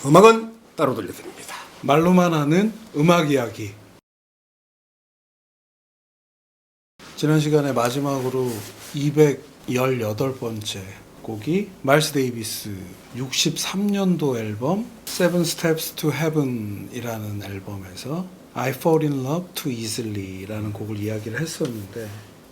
음악은 따로 들려드립니다. 말로만 하는 음악 이야기. 지난 시간에 마지막으로 218번째 곡이 마일스 데이비스 63년도 앨범 Seven Steps to Heaven 이라는 앨범에서 I Fall in Love Too Easily 라는 곡을 이야기를 했었는데,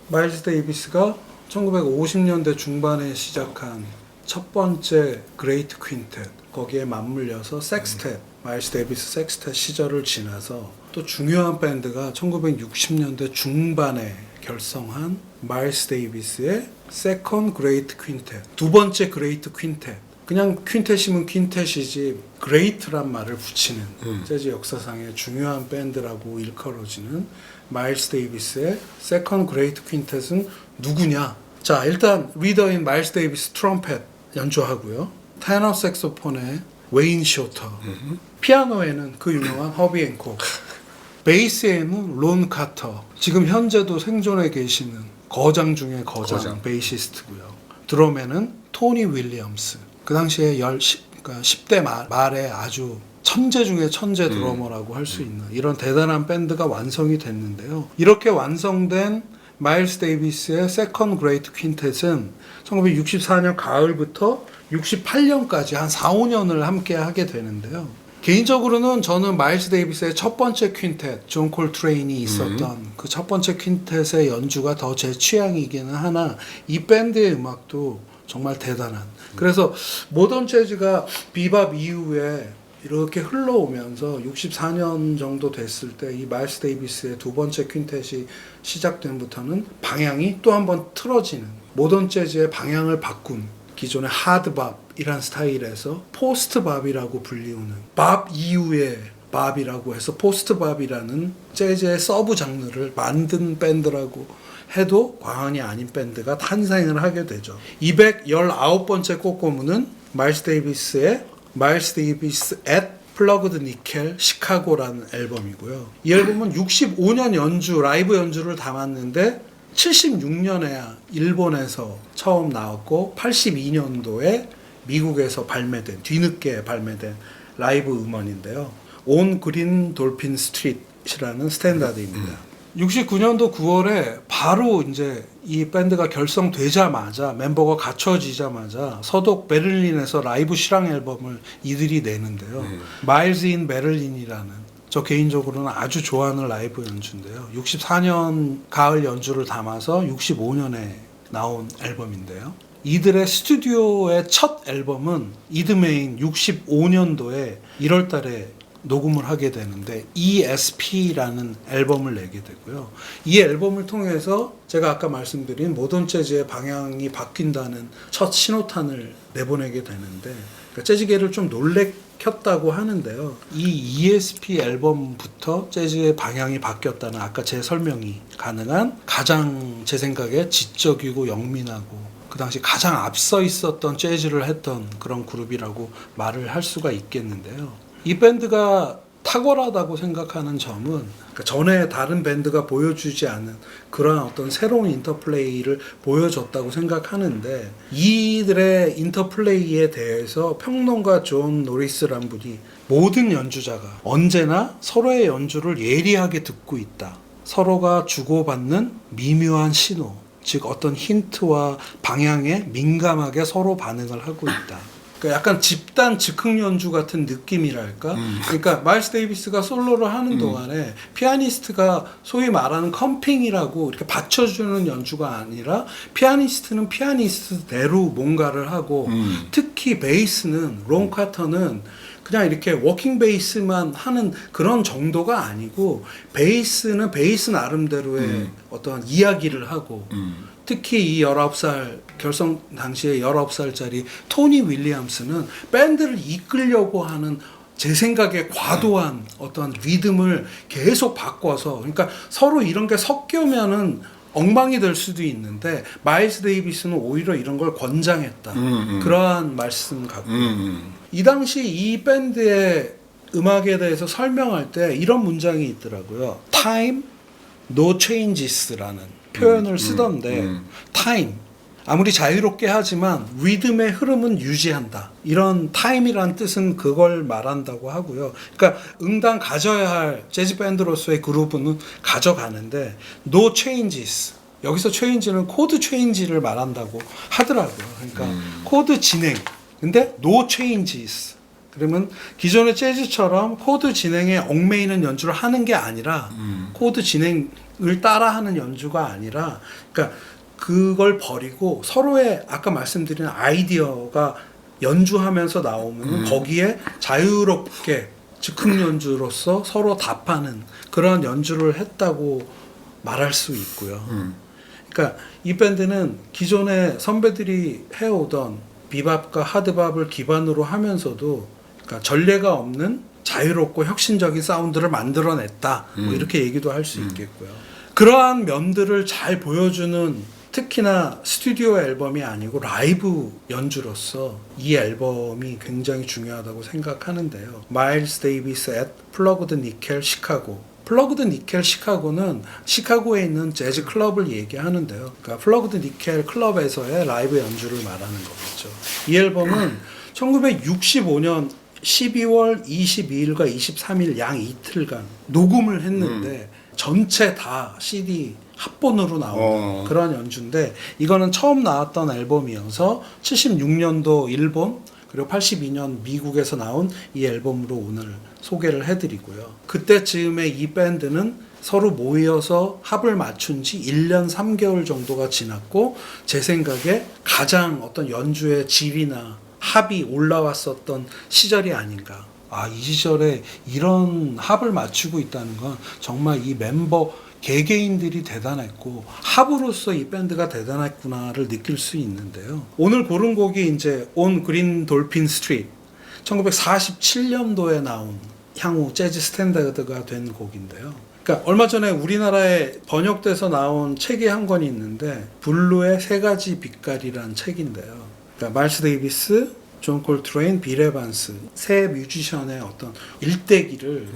마일스 데이비스가 1950년대 중반에 시작한 첫 번째 그레이트 퀸텟, 거기에 맞물려서 섹스텟, 마일스 데이비스 섹스텟 시절을 지나서 또 중요한 밴드가 1960년대 중반에 결성한 마일스 데이비스의 세컨드 그레이트 퀸텟, 두 번째 그레이트 퀸텟. 그냥 퀸텟이면 퀸텟이지 그레이트란 말을 붙이는 재즈 역사상의 중요한 밴드라고 일컬어지는 마일스 데이비스의 세컨드 그레이트 퀸텟은 누구냐? 자, 일단 리더인 마일스 데이비스 트럼펫 연주하고요. 테너 색소폰에 웨인 쇼터, 피아노에는 그 유명한 허비 앤콕, 베이스에는 론 카터, 지금 현재도 생존해 계시는 거장 중에 거장. 베이시스트고요. 드럼에는 토니 윌리엄스, 그 당시에 10대 말에 아주 천재 중에 천재 드러머라고 할 수 있는 이런 대단한 밴드가 완성이 됐는데요. 이렇게 완성된 마일스 데이비스의 세컨드 그레이트 퀸텟은 1964년 가을부터 68년까지 한 4, 5년을 함께 하게 되는데요. 개인적으로는 저는 마일스 데이비스의 첫 번째 퀸텟, 존 콜트레인이 있었던 그 첫 번째 퀸텟의 연주가 더 제 취향이기는 하나, 이 밴드의 음악도 정말 대단한. 그래서 모던 재즈가 비밥 이후에 이렇게 흘러오면서 64년 정도 됐을 때 이 마일스 데이비스의 두 번째 퀸텟이 시작된부터는 방향이 또 한번 틀어지는, 모던 재즈의 방향을 바꾼, 기존의 하드밥이란 스타일에서 포스트밥이라고 불리우는, 밥 이후의 밥이라고 해서 포스트밥이라는 재즈의 서브 장르를 만든 밴드라고 해도 과언이 아닌 밴드가 탄생을 하게 되죠. 219번째 꽃고무는 마일스 데이비스의 마일스 데이비스 at 플러그드 니켈 시카고라는 앨범이고요. 이 앨범은 65년 연주, 라이브 연주를 담았는데 76년에 일본에서 처음 나왔고 82년도에 미국에서 발매된, 뒤늦게 발매된 라이브 음원인데요. 온 그린 돌핀 스트릿이라는 스탠다드입니다. 69년도 9월에 바로 이제 이 밴드가 결성되자마자, 멤버가 갖춰지자마자 서독 베를린에서 라이브 실황 앨범을 이들이 내는데요. 마일즈 인 베를린이라는, 저 개인적으로는 아주 좋아하는 라이브 연주인데요. 64년 가을 연주를 담아서 65년에 나온 앨범인데요. 이들의 스튜디오의 첫 앨범은 이드메인 65년도에 1월 달에 녹음을 하게 되는데 ESP라는 앨범을 내게 되고요. 이 앨범을 통해서 제가 아까 말씀드린 모던 재즈의 방향이 바뀐다는 첫 신호탄을 내보내게 되는데, 그러니까 재즈계를 좀 놀래켰다고 하는데요. 이 ESP 앨범부터 재즈의 방향이 바뀌었다는, 아까 제 설명이 가능한 가장 제 생각에 지적이고 영민하고 그 당시 가장 앞서 있었던 재즈를 했던 그런 그룹이라고 말을 할 수가 있겠는데요. 이 밴드가 탁월하다고 생각하는 점은, 그러니까 전에 다른 밴드가 보여주지 않은 그런 어떤 새로운 인터플레이를 보여줬다고 생각하는데, 이들의 인터플레이에 대해서 평론가 존 노리스란 분이 모든 연주자가 언제나 서로의 연주를 예리하게 듣고 있다, 서로가 주고받는 미묘한 신호, 즉 어떤 힌트와 방향에 민감하게 서로 반응을 하고 있다. 그러니까 약간 집단 즉흥 연주 같은 느낌이랄까? 그러니까 마일스 데이비스가 솔로를 하는 동안에 피아니스트가 소위 말하는 컴핑이라고 이렇게 받쳐주는 연주가 아니라, 피아니스트는 피아니스트대로 뭔가를 하고, 특히 베이스는, 론 카터는 그냥 이렇게 워킹 베이스만 하는 그런 정도가 아니고, 베이스는 베이스 나름대로의 어떤 이야기를 하고, 특히 이 19살, 결성 당시에 19살짜리 토니 윌리엄스는 밴드를 이끌려고 하는, 제 생각에 과도한 어떤 리듬을 계속 바꿔서, 그러니까 서로 이런 게 섞여면은 엉망이 될 수도 있는데, 마일스 데이비스는 오히려 이런 걸 권장했다. 그러한 말씀 같고요. 이 당시 이 밴드의 음악에 대해서 설명할 때 이런 문장이 있더라고요. Time, no changes라는 표현을 쓰던데, 타임, 아무리 자유롭게 하지만 리듬의 흐름은 유지한다. 이런 타임이란 뜻은 그걸 말한다고 하고요. 그러니까 응당 가져야 할 재즈 밴드로서의 그루브는 가져가는데 no changes. 여기서 change는 코드 change를 말한다고 하더라고요. 그러니까 코드 진행. 근데 no changes. 그러면 기존의 재즈처럼 코드 진행에 얽매이는 연주를 하는 게 아니라 코드 진행을 따라하는 연주가 아니라 그러니까 그걸 버리고 서로의 아까 말씀드린 아이디어가 연주하면서 나오면 거기에 자유롭게 즉흥 연주로서 서로 답하는 그런 연주를 했다고 말할 수 있고요. 그러니까 이 밴드는 기존의 선배들이 해오던 비밥과 하드밥을 기반으로 하면서도 그러니까 전례가 없는 자유롭고 혁신적인 사운드를 만들어냈다. 뭐 이렇게 얘기도 할 수 있겠고요. 그러한 면들을 잘 보여주는 특히나 스튜디오 앨범이 아니고 라이브 연주로서 이 앨범이 굉장히 중요하다고 생각하는데요. 마일스 데이비스 앳 플러그드 니켈 시카고. 플러그드 니켈 시카고는 시카고에 있는 재즈 클럽을 얘기하는데요. 그러니까 플러그드 니켈 클럽에서의 라이브 연주를 말하는 거겠죠. 이 앨범은 1965년 12월 22일과 23일 양 이틀간 녹음을 했는데 전체 다 CD 합본으로 나오는 그런 연주인데 이거는 처음 나왔던 앨범이어서 76년도 일본 그리고 82년 미국에서 나온 이 앨범으로 오늘 소개를 해드리고요. 그때쯤에 이 밴드는 서로 모여서 합을 맞춘 지 1년 3개월 정도가 지났고 제 생각에 가장 어떤 연주의 질이나 합이 올라왔었던 시절이 아닌가. 이 시절에 이런 합을 맞추고 있다는 건 정말 이 멤버 개개인들이 대단했고 합으로서 이 밴드가 대단했구나를 느낄 수 있는데요. 오늘 고른 곡이 이제 온 그린 돌핀 스트리트 1947년도에 나온 향후 재즈 스탠다드가 된 곡인데요. 그러니까 얼마 전에 우리나라에 번역돼서 나온 책이 한 권이 있는데 블루의 세 가지 빛깔이란 책인데요. 그러니까 마일스 데이비스, 존 콜트레인, 빌 에반스 세 뮤지션의 어떤 일대기를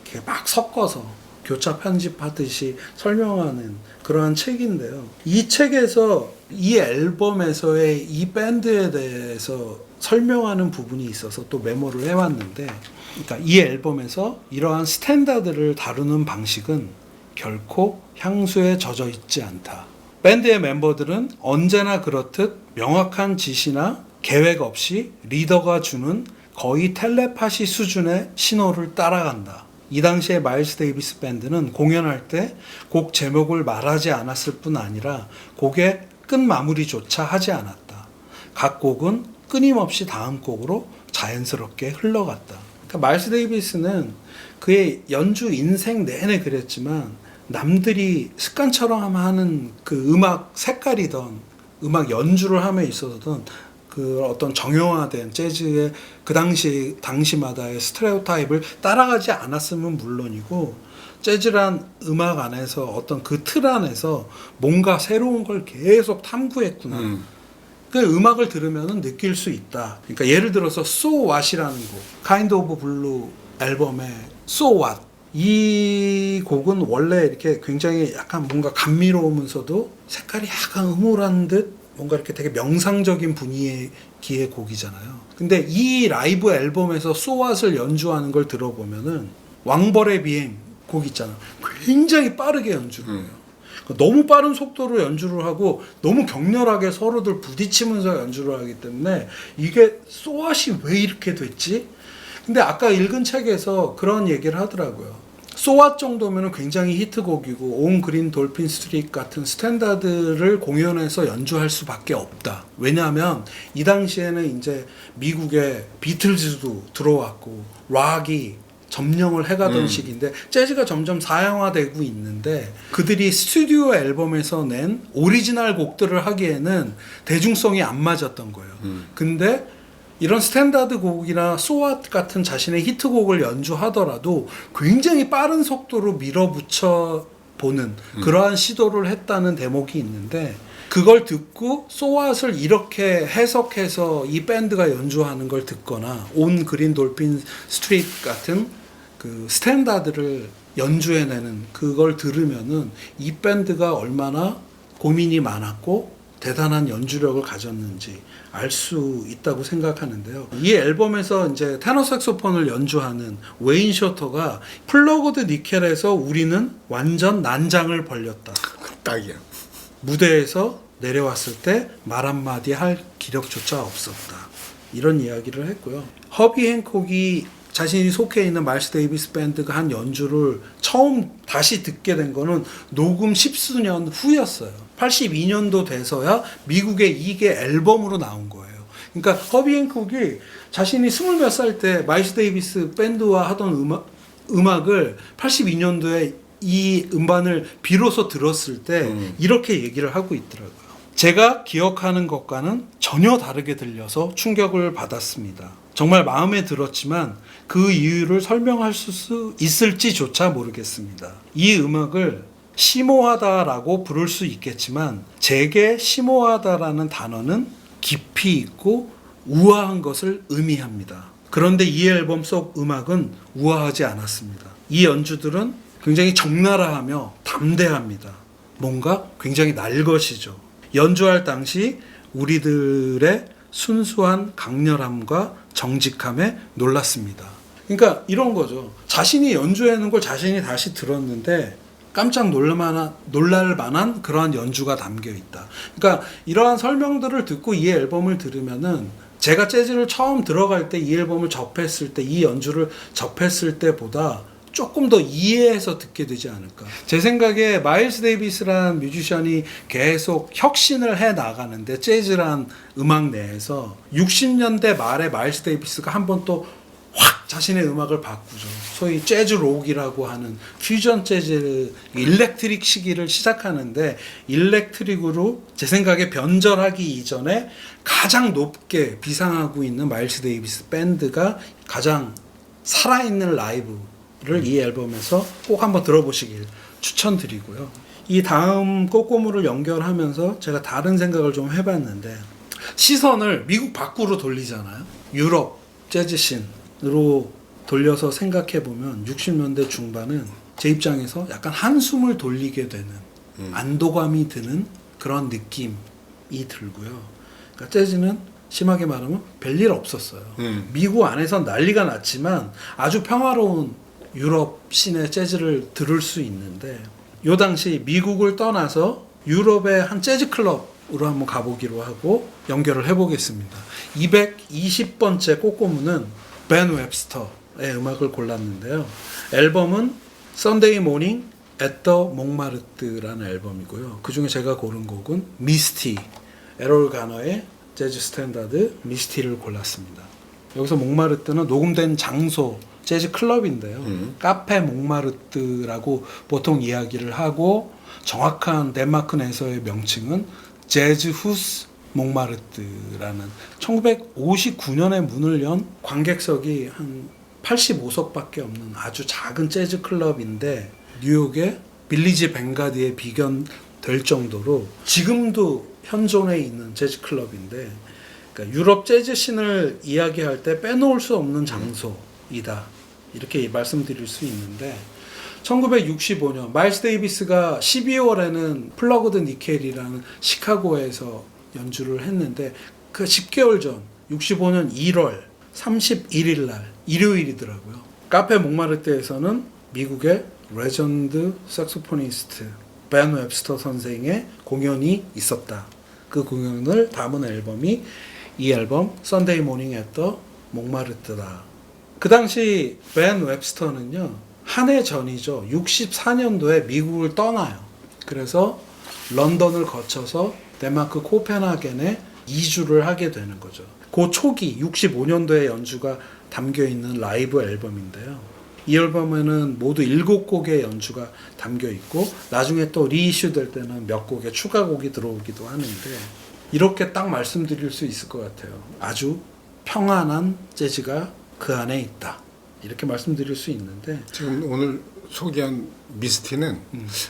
이렇게 막 섞어서 교차 편집하듯이 설명하는 그러한 책인데요. 이 책에서 이 앨범에서의 이 밴드에 대해서 설명하는 부분이 있어서 또 메모를 해왔는데 그러니까 이 앨범에서 이러한 스탠다드를 다루는 방식은 결코 향수에 젖어 있지 않다. 밴드의 멤버들은 언제나 그렇듯 명확한 지시나 계획 없이 리더가 주는 거의 텔레파시 수준의 신호를 따라간다. 이 당시에 마일스 데이비스 밴드는 공연할 때 곡 제목을 말하지 않았을 뿐 아니라 곡의 끝 마무리조차 하지 않았다. 각 곡은 끊임없이 다음 곡으로 자연스럽게 흘러갔다. 그러니까 마일스 데이비스는 그의 연주 인생 내내 그랬지만 남들이 습관처럼 하는 그 음악 색깔이던 음악 연주를 함에 있어서든 그 어떤 정형화된 재즈의 그 당시마다의 스테레오타입을 따라가지 않았으면 물론이고 재즈란 음악 안에서 어떤 그 틀 안에서 뭔가 새로운 걸 계속 탐구했구나. 그 음악을 들으면 느낄 수 있다. 그러니까 예를 들어서 So What이라는 곡, Kind of Blue 앨범의 So What 이 곡은 원래 이렇게 굉장히 약간 뭔가 감미로우면서도 색깔이 약간 음울한 듯 뭔가 이렇게 되게 명상적인 분위기의 곡이잖아요. 근데 이 라이브 앨범에서 So What을 연주하는 걸 들어보면은 왕벌의 비행 곡 있잖아. 굉장히 빠르게 연주를 해요. 너무 빠른 속도로 연주를 하고 너무 격렬하게 서로들 부딪히면서 연주를 하기 때문에 이게 So What이 왜 이렇게 됐지? 근데 아까 읽은 책에서 그런 얘기를 하더라고요. So What 정도면 굉장히 히트곡이고 온 그린 돌핀 스트리트 같은 스탠다드를 공연에서 연주할 수밖에 없다. 왜냐하면 이 당시에는 이제 미국에 비틀즈도 들어왔고 락이 점령을 해가던 시기인데 재즈가 점점 사양화되고 있는데 그들이 스튜디오 앨범에서 낸 오리지널 곡들을 하기에는 대중성이 안 맞았던 거예요. 근데 이런 스탠다드 곡이나 소왓 같은 자신의 히트곡을 연주하더라도 굉장히 빠른 속도로 밀어붙여 보는 그러한 시도를 했다는 대목이 있는데 그걸 듣고 소왓을 이렇게 해석해서 이 밴드가 연주하는 걸 듣거나 온 그린 돌핀 스트리트 같은 그 스탠다드를 연주해내는 그걸 들으면은 이 밴드가 얼마나 고민이 많았고 대단한 연주력을 가졌는지 알 수 있다고 생각하는데요. 이 앨범에서 이제 테너 색소폰을 연주하는 웨인 쇼터가 플러그드 니켈에서 우리는 완전 난장을 벌렸다. 딱이야. 무대에서 내려왔을 때 말 한마디 할 기력조차 없었다. 이런 이야기를 했고요. 허비 행콕이 자신이 속해 있는 마일스 데이비스 밴드가 한 연주를 처음 다시 듣게 된 거는 녹음 10수년 후였어요. 82년도 돼서야 미국의 이게 앨범으로 나온 거예요. 그러니까 허비 행콕이 자신이 20몇 살 때 마일스 데이비스 밴드와 하던 음악을 82년도에 이 음반을 비로소 들었을 때 이렇게 얘기를 하고 있더라고요. 제가 기억하는 것과는 전혀 다르게 들려서 충격을 받았습니다. 정말 마음에 들었지만 그 이유를 설명할 수 있을지조차 모르겠습니다. 이 음악을 심오하다라고 부를 수 있겠지만 제게 심오하다라는 단어는 깊이 있고 우아한 것을 의미합니다. 그런데 이 앨범 속 음악은 우아하지 않았습니다. 이 연주들은 굉장히 적나라하며 담대합니다. 뭔가 굉장히 날것이죠. 연주할 당시 우리들의 순수한 강렬함과 정직함에 놀랐습니다. 그러니까 이런 거죠. 자신이 연주하는 걸 자신이 다시 들었는데 깜짝 놀랄 만한 그러한 연주가 담겨 있다. 그러니까 이러한 설명들을 듣고 이 앨범을 들으면은 제가 재즈를 처음 들어갈 때 이 앨범을 접했을 때 이 연주를 접했을 때보다 조금 더 이해해서 듣게 되지 않을까. 제 생각에 마일스 데이비스라는 뮤지션이 계속 혁신을 해 나가는데 재즈란 음악 내에서 60년대 말에 마일스 데이비스가 한번 또 확 자신의 음악을 바꾸죠. 소위 재즈 록이라고 하는 퓨전 재즈 일렉트릭 시기를 시작하는데 일렉트릭으로 제 생각에 변절하기 이전에 가장 높게 비상하고 있는 마일스 데이비스 밴드가 가장 살아있는 라이브를 이 앨범에서 꼭 한번 들어보시길 추천드리고요. 이 다음 꼬꼬무를 연결하면서 제가 다른 생각을 좀 해봤는데 시선을 미국 밖으로 돌리잖아요. 유럽 재즈 씬으로 돌려서 생각해보면 60년대 중반은 제 입장에서 약간 한숨을 돌리게 되는 안도감이 드는 그런 느낌이 들고요. 그러니까 재즈는 심하게 말하면 별일 없었어요. 미국 안에선 난리가 났지만 아주 평화로운 유럽 씬의 재즈를 들을 수 있는데 요 당시 미국을 떠나서 유럽의 한 재즈 클럽으로 한번 가보기로 하고 연결을 해보겠습니다. 220번째 꼬꼬무는 벤 웹스터의 음악을 골랐는데요. 앨범은 Sunday Morning at the 몽마르트라는 앨범이고요. 그 중에 제가 고른 곡은 미스티, 에롤 가너의 재즈 스탠다드 미스티를 골랐습니다. 여기서 몽마르트는 녹음된 장소, 재즈 클럽인데요. 카페 몽마르트라고 보통 이야기를 하고 정확한 덴마크 내에서의 명칭은 재즈 후스 몽마르트라는 1959년에 문을 연 관객석이 한 85석밖에 없는 아주 작은 재즈 클럽인데 뉴욕의 빌리지 뱅가드에 비견될 정도로 지금도 현존해 있는 재즈 클럽인데 그러니까 유럽 재즈 씬을 이야기할 때 빼놓을 수 없는 장소이다. 이렇게 말씀드릴 수 있는데 1965년 마일스 데이비스가 12월에는 플러그드 니켈이라는 시카고에서 연주를 했는데 그 10개월 전 65년 1월 31일 날 일요일이더라고요. 카페 몽마르트에서는 미국의 레전드 색소포니스트 벤 웹스터 선생의 공연이 있었다. 그 공연을 담은 앨범이 이 앨범 Sunday Morning at the 몽마르트다. 그 당시 벤 웹스터는요. 한 해 전이죠. 64년도에 미국을 떠나요. 그래서 런던을 거쳐서 덴마크 코펜하겐에 이주를 하게 되는 거죠. 그 초기 65년도에 연주가 담겨있는 라이브 앨범인데요. 이 앨범에는 모두 7곡의 연주가 담겨있고 나중에 또 리이슈 될 때는 몇 곡의 추가곡이 들어오기도 하는데 이렇게 딱 말씀드릴 수 있을 것 같아요. 아주 평안한 재즈가 그 안에 있다. 이렇게 말씀드릴 수 있는데 지금 오늘 소개한 미스티는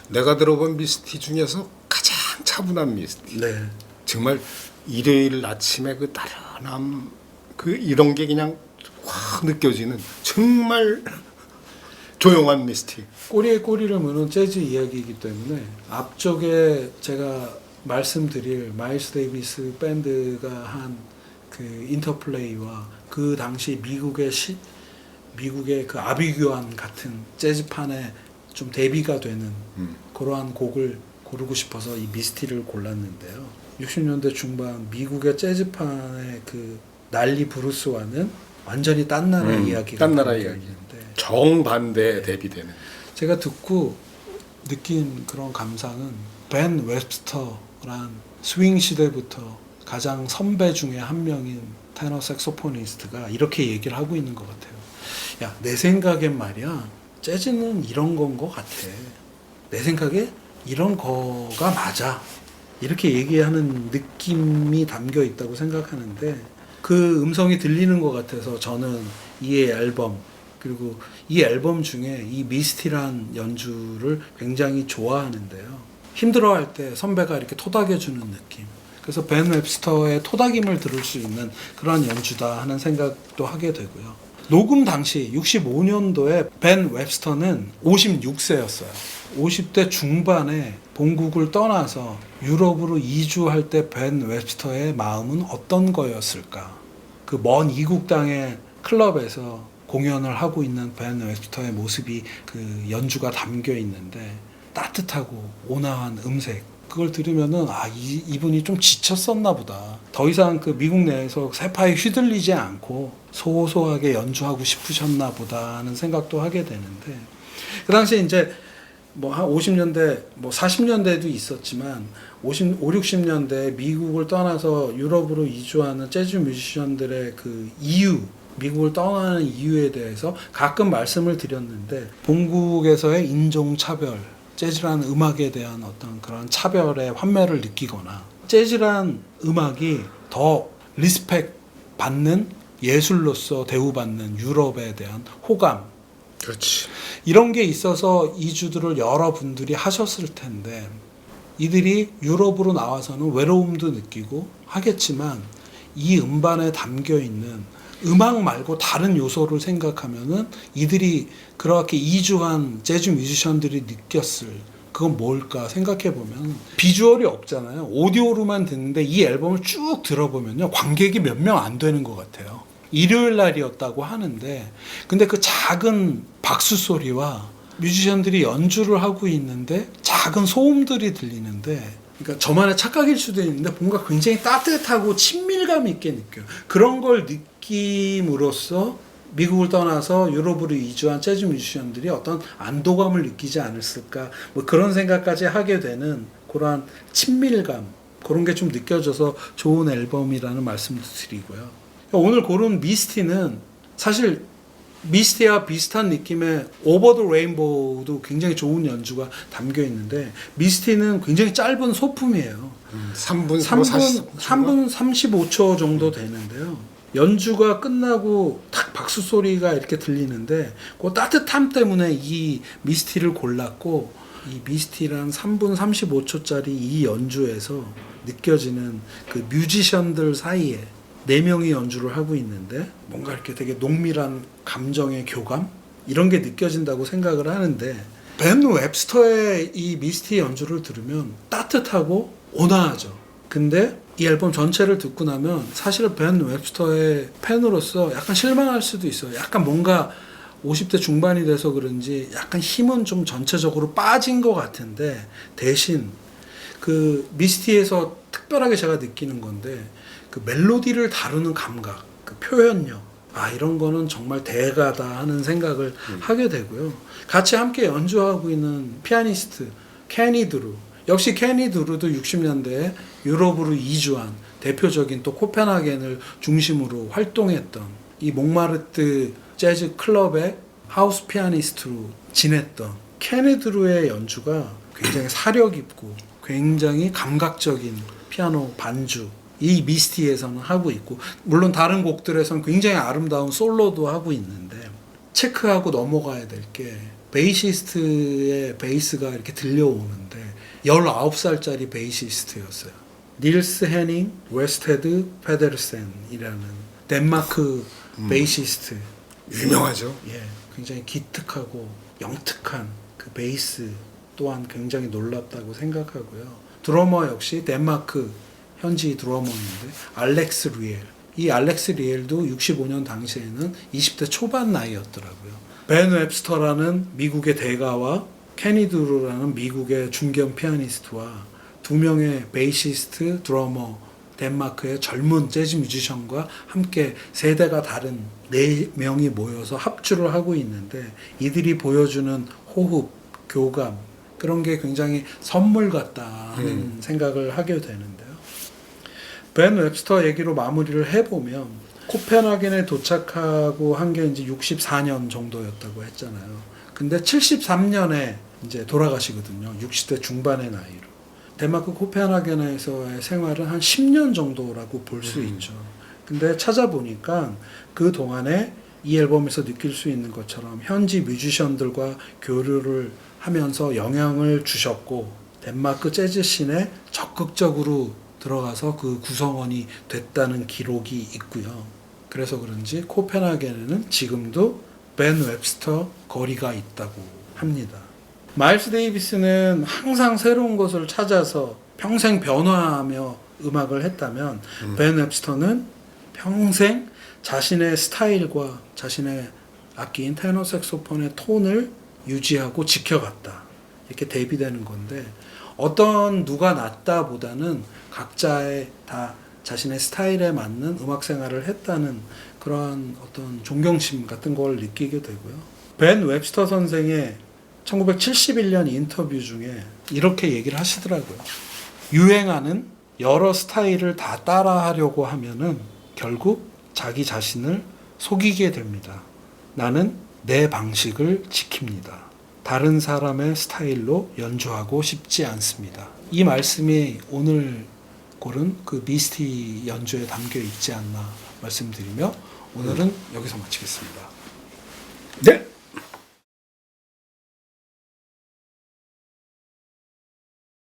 내가 들어본 미스티 중에서 가장 차분한 미스티. 네. 정말 일요일 아침에 그 나른함 그 이런 게 그냥 확 느껴지는 정말 조용한 미스티. 꼬리에 꼬리를 무는 재즈 이야기이기 때문에 앞쪽에 제가 말씀드릴 마일스 데이비스 밴드가 한 그 인터플레이와 그 당시 미국의 그 아비규환 같은 재즈판에 좀 대비가 되는 그러한 곡을 고르고 싶어서 이 미스티를 골랐는데요. 60년대 중반 미국의 재즈판의 그 난리 브루스와는 완전히 딴 나라 이야기가 딴 나라 담겨 이야기. 있는데 정반대에 대비되는. 제가 듣고 느낀 그런 감상은 벤 웹스터란 스윙 시대부터 가장 선배 중에 한 명인 테너 색소포니스트가 이렇게 얘기를 하고 있는 것 같아요. 야, 내 생각엔 말이야, 재즈는 이런 건 것 같아. 내 생각에 이런 거가 맞아. 이렇게 얘기하는 느낌이 담겨 있다고 생각하는데 그 음성이 들리는 것 같아서 저는 이 앨범 그리고 이 앨범 중에 이 미스티란 연주를 굉장히 좋아하는데요. 힘들어할 때 선배가 이렇게 토닥여주는 느낌. 그래서 벤 웹스터의 토닥임을 들을 수 있는 그런 연주다 하는 생각도 하게 되고요. 녹음 당시 65년도에 벤 웹스터는 56세였어요. 50대 중반에 본국을 떠나서 유럽으로 이주할 때 벤 웹스터의 마음은 어떤 거였을까? 그 먼 이국 땅의 클럽에서 공연을 하고 있는 벤 웹스터의 모습이 그 연주가 담겨 있는데 따뜻하고 온화한 음색 그걸 들으면은 이분이 좀 지쳤었나 보다. 더 이상 그 미국 내에서 세파에 휘둘리지 않고 소소하게 연주하고 싶으셨나 보다 하는 생각도 하게 되는데 그 당시에 이제 뭐 한 50년대 뭐 40년대도 있었지만 60년대 미국을 떠나서 유럽으로 이주하는 재즈 뮤지션들의 그 이유 미국을 떠나는 이유에 대해서 가끔 말씀을 드렸는데 본국에서의 인종차별 재즈라는 음악에 대한 어떤 그런 차별의 환멸을 느끼거나 재즈란 음악이 더 리스펙 받는 예술로서 대우받는 유럽에 대한 호감 그렇지. 이런 게 있어서 이주들을 여러분들이 하셨을 텐데 이들이 유럽으로 나와서는 외로움도 느끼고 하겠지만 이 음반에 담겨 있는 음악 말고 다른 요소를 생각하면은 이들이 그렇게 이주한 재즈 뮤지션들이 느꼈을 그건 뭘까 생각해 보면 비주얼이 없잖아요. 오디오로만 듣는데 이 앨범을 쭉 들어보면요 관객이 몇 명 안 되는 것 같아요. 일요일 날이었다고 하는데 근데 그 작은 박수 소리와 뮤지션들이 연주를 하고 있는데 작은 소음들이 들리는데 그러니까 저만의 착각일 수도 있는데 뭔가 굉장히 따뜻하고 친밀감 있게 느껴요. 그런 걸 느낌으로써 미국을 떠나서 유럽으로 이주한 재즈 뮤지션들이 어떤 안도감을 느끼지 않았을까 뭐 그런 생각까지 하게 되는 그러한 친밀감 그런 게 좀 느껴져서 좋은 앨범이라는 말씀도 드리고요. 오늘 고른 미스티는 사실 미스티와 비슷한 느낌의 오버 더 레인보우도 굉장히 좋은 연주가 담겨 있는데 미스티는 굉장히 짧은 소품이에요. 3분 3분 35초 정도 되는데요. 연주가 끝나고 탁 박수 소리가 이렇게 들리는데 그 따뜻함 때문에 이 미스티를 골랐고 이 미스티랑 3분 35초짜리 이 연주에서 느껴지는 그 뮤지션들 사이에 4명이 연주를 하고 있는데 뭔가 이렇게 되게 농밀한 감정의 교감 이런 게 느껴진다고 생각을 하는데 벤 웹스터의 이 미스티 연주를 들으면 따뜻하고 온화하죠. 근데 이 앨범 전체를 듣고 나면 사실 벤 웹스터의 팬으로서 약간 실망할 수도 있어요. 약간 뭔가 50대 중반이 돼서 그런지 약간 힘은 좀 전체적으로 빠진 것 같은데 대신 그 미스티에서 특별하게 제가 느끼는 건데 그 멜로디를 다루는 감각, 그 표현력 이런 거는 정말 대가다 하는 생각을 하게 되고요. 같이 함께 연주하고 있는 피아니스트 케니 드루 역시 케니 드루도 60년대에 유럽으로 이주한 대표적인 또 코펜하겐을 중심으로 활동했던 이 몽마르트 재즈 클럽의 하우스 피아니스트로 지냈던 케니 드루의 연주가 굉장히 사력 있고 굉장히 감각적인 피아노 반주 이 미스티에서는 하고 있고 물론 다른 곡들에서는 굉장히 아름다운 솔로도 하고 있는데 체크하고 넘어가야 될 게 베이시스트의 베이스가 이렇게 들려오는데 19살짜리 베이시스트였어요. 닐스 헤닝 웨스테드 페데르센이라는 덴마크 베이시스트 유명하죠. 예, 굉장히 기특하고 영특한 그 베이스 또한 굉장히 놀랍다고 생각하고요. 드러머 역시 덴마크 현지 드러머인데 알렉스 리엘. 이 알렉스 리엘도 65년 당시에는 20대 초반 나이였더라고요. 벤 웹스터라는 미국의 대가와 케니 드루라는 미국의 중견 피아니스트와 두 명의 베이시스트, 드러머, 덴마크의 젊은 재즈 뮤지션과 함께 세대가 다른 네 명이 모여서 합주를 하고 있는데 이들이 보여주는 호흡, 교감 그런 게 굉장히 선물 같다 하는 생각을 하게 되는데요. 벤 웹스터 얘기로 마무리를 해보면 코펜하겐에 도착하고 한 게 이제 64년 정도였다고 했잖아요. 근데 73년에 이제 돌아가시거든요. 60대 중반의 나이로. 덴마크 코펜하겐에서의 생활은 한 10년 정도라고 볼 수 있죠. 근데 찾아보니까 그 동안에 이 앨범에서 느낄 수 있는 것처럼 현지 뮤지션들과 교류를 하면서 영향을 주셨고 덴마크 재즈 씬에 적극적으로 들어가서 그 구성원이 됐다는 기록이 있고요. 그래서 그런지 코펜하겐에는 지금도 벤 웹스터 거리가 있다고 합니다. 마일스 데이비스는 항상 새로운 것을 찾아서 평생 변화하며 음악을 했다면 벤 웹스터는 평생 자신의 스타일과 자신의 악기인 테너 색소폰의 톤을 유지하고 지켜갔다. 이렇게 대비되는 건데 어떤 누가 낫다 보다는 각자의 다 자신의 스타일에 맞는 음악 생활을 했다는 그런 어떤 존경심 같은 걸 느끼게 되고요. 벤 웹스터 선생의 1971년 인터뷰 중에 이렇게 얘기를 하시더라고요. 유행하는 여러 스타일을 다 따라하려고 하면은 결국 자기 자신을 속이게 됩니다. 나는 내 방식을 지킵니다. 다른 사람의 스타일로 연주하고 싶지 않습니다. 이 말씀이 오늘 고른 그 미스티 연주에 담겨 있지 않나 말씀드리며 오늘은 여기서 마치겠습니다. 네.